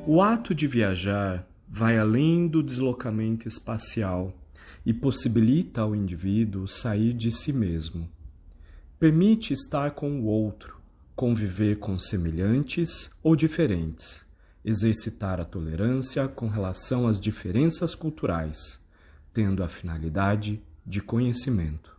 O ato de viajar vai além do deslocamento espacial e possibilita ao indivíduo sair de si mesmo. Permite estar com o outro, conviver com semelhantes ou diferentes, exercitar a tolerância com relação às diferenças culturais, tendo a finalidade de conhecimento.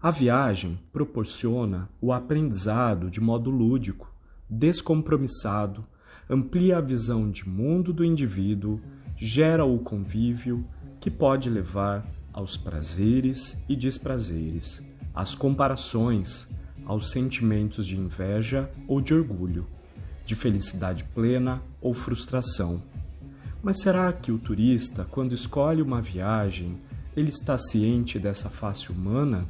A viagem proporciona o aprendizado de modo lúdico, descompromissado, amplia a visão de mundo do indivíduo, gera o convívio que pode levar aos prazeres e desprazeres, às comparações, aos sentimentos de inveja ou de orgulho, de felicidade plena ou frustração. Mas será que o turista, quando escolhe uma viagem, ele está ciente dessa face humana?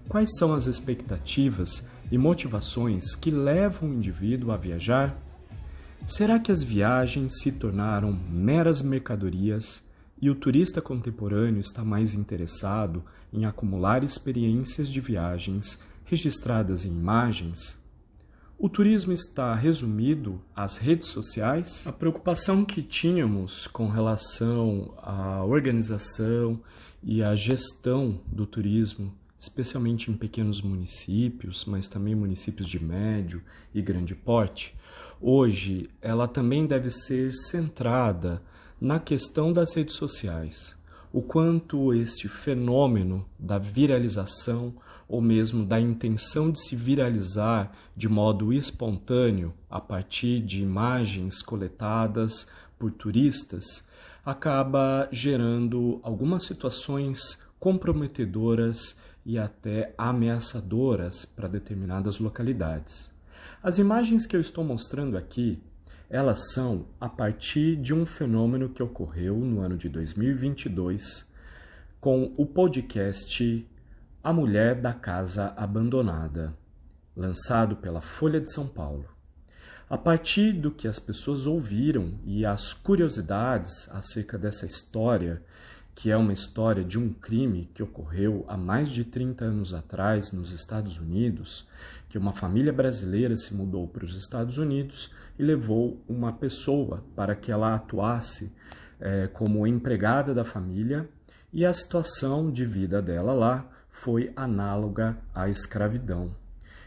Quais são as expectativas e motivações que levam o indivíduo a viajar? Será que as viagens se tornaram meras mercadorias e o turista contemporâneo está mais interessado em acumular experiências de viagens registradas em imagens? O turismo está resumido às redes sociais? A preocupação que tínhamos com relação à organização e à gestão do turismo, especialmente em pequenos municípios, mas também municípios de médio e grande porte, hoje ela também deve ser centrada na questão das redes sociais. O quanto este fenômeno da viralização ou mesmo da intenção de se viralizar de modo espontâneo a partir de imagens coletadas por turistas acaba gerando algumas situações comprometedoras e até ameaçadoras para determinadas localidades. As imagens que eu estou mostrando aqui, elas são a partir de um fenômeno que ocorreu no ano de 2022 com o podcast A Mulher da Casa Abandonada, lançado pela Folha de São Paulo. A partir do que as pessoas ouviram e as curiosidades acerca dessa história, que é uma história de um crime que ocorreu há mais de 30 anos atrás nos Estados Unidos, que uma família brasileira se mudou para os Estados Unidos e levou uma pessoa para que ela atuasse como empregada da família, e a situação de vida dela lá foi análoga à escravidão.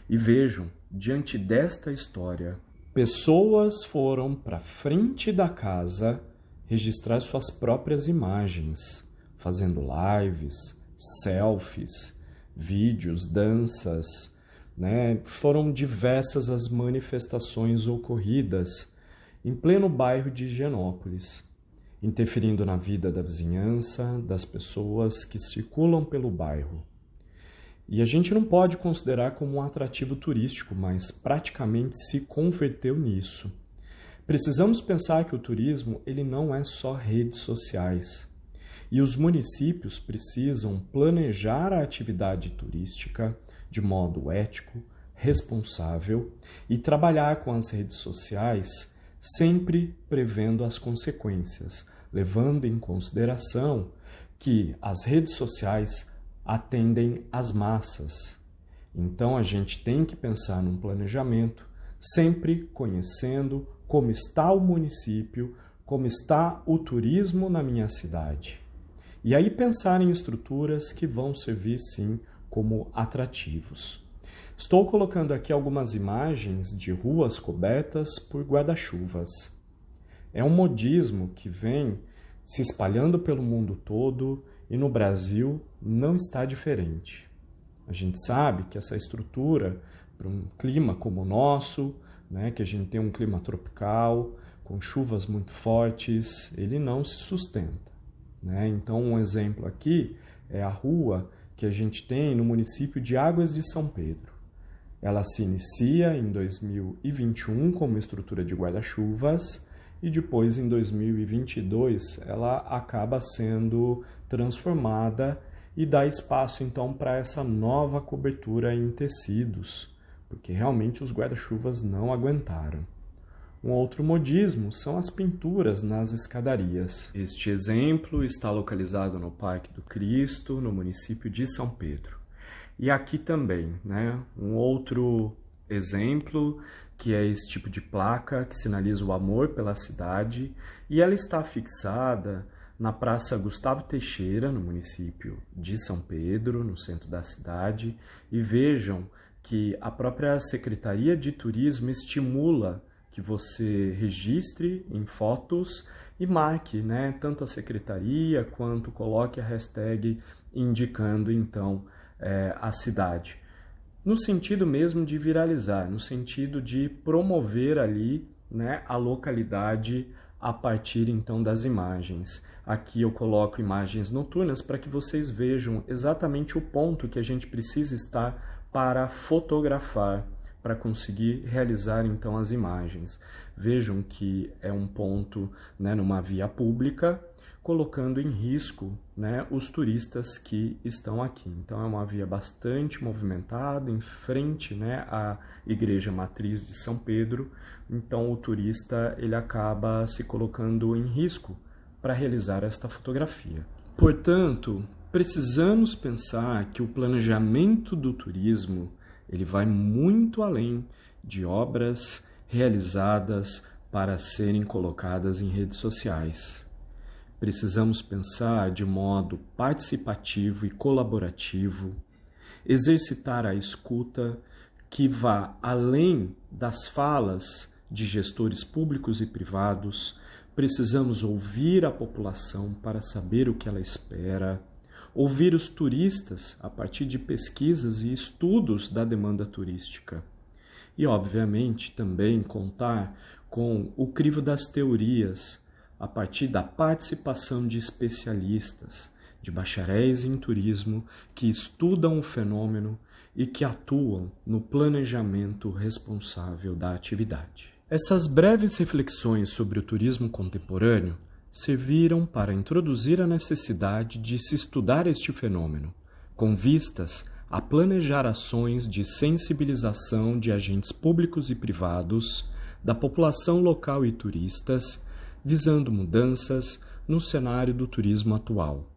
E vejam, diante desta história, pessoas foram para frente da casa registrar suas próprias imagens, fazendo lives, selfies, vídeos, danças, né? Foram diversas as manifestações ocorridas em pleno bairro de Higienópolis, interferindo na vida da vizinhança, das pessoas que circulam pelo bairro. E a gente não pode considerar como um atrativo turístico, mas praticamente se converteu nisso. Precisamos pensar que o turismo ele não é só redes sociais. E os municípios precisam planejar a atividade turística de modo ético, responsável e trabalhar com as redes sociais sempre prevendo as consequências, levando em consideração que as redes sociais atendem às massas. Então a gente tem que pensar num planejamento, sempre conhecendo como está o município, como está o turismo na minha cidade. E aí pensar em estruturas que vão servir sim como atrativos. Estou colocando aqui algumas imagens de ruas cobertas por guarda-chuvas. É um modismo que vem se espalhando pelo mundo todo e no Brasil não está diferente. A gente sabe que essa estrutura, para um clima como o nosso, né, que a gente tem um clima tropical, com chuvas muito fortes, ele não se sustenta, né? Então, um exemplo aqui é a rua que a gente tem no município de Águas de São Pedro. Ela se inicia em 2021 como estrutura de guarda-chuvas e depois, em 2022, ela acaba sendo transformada e dá espaço, então, para essa nova cobertura em tecidos, porque realmente os guarda-chuvas não aguentaram. Um outro modismo são as pinturas nas escadarias. Este exemplo está localizado no Parque do Cristo, no município de São Pedro. E aqui também, né, um outro exemplo, que é esse tipo de placa que sinaliza o amor pela cidade, e ela está fixada na Praça Gustavo Teixeira, no município de São Pedro, no centro da cidade, e vejam que a própria Secretaria de Turismo estimula que você registre em fotos e marque, né, tanto a secretaria quanto coloque a hashtag indicando então a cidade. No sentido mesmo de viralizar, no sentido de promover ali, né, a localidade a partir então das imagens. Aqui eu coloco imagens noturnas para que vocês vejam exatamente o ponto que a gente precisa estar para fotografar, para conseguir realizar então as imagens. Vejam que é um ponto, né, numa via pública, colocando em risco, né, os turistas que estão aqui. Então é uma via bastante movimentada, em frente, né, à Igreja Matriz de São Pedro. Então o turista ele acaba se colocando em risco para realizar esta fotografia. Portanto, precisamos pensar que o planejamento do turismo ele vai muito além de obras realizadas para serem colocadas em redes sociais. Precisamos pensar de modo participativo e colaborativo, exercitar a escuta que vá além das falas de gestores públicos e privados. Precisamos ouvir a população para saber o que ela espera, ouvir os turistas a partir de pesquisas e estudos da demanda turística. E, obviamente, também contar com o crivo das teorias, a partir da participação de especialistas, de bacharéis em turismo, que estudam o fenômeno e que atuam no planejamento responsável da atividade. Essas breves reflexões sobre o turismo contemporâneo serviram para introduzir a necessidade de se estudar este fenômeno, com vistas a planejar ações de sensibilização de agentes públicos e privados, da população local e turistas, visando mudanças no cenário do turismo atual.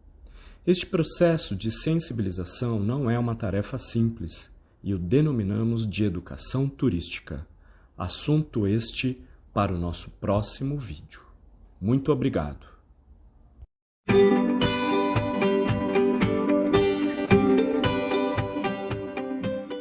Este processo de sensibilização não é uma tarefa simples e o denominamos de educação turística. Assunto este para o nosso próximo vídeo. Muito obrigado.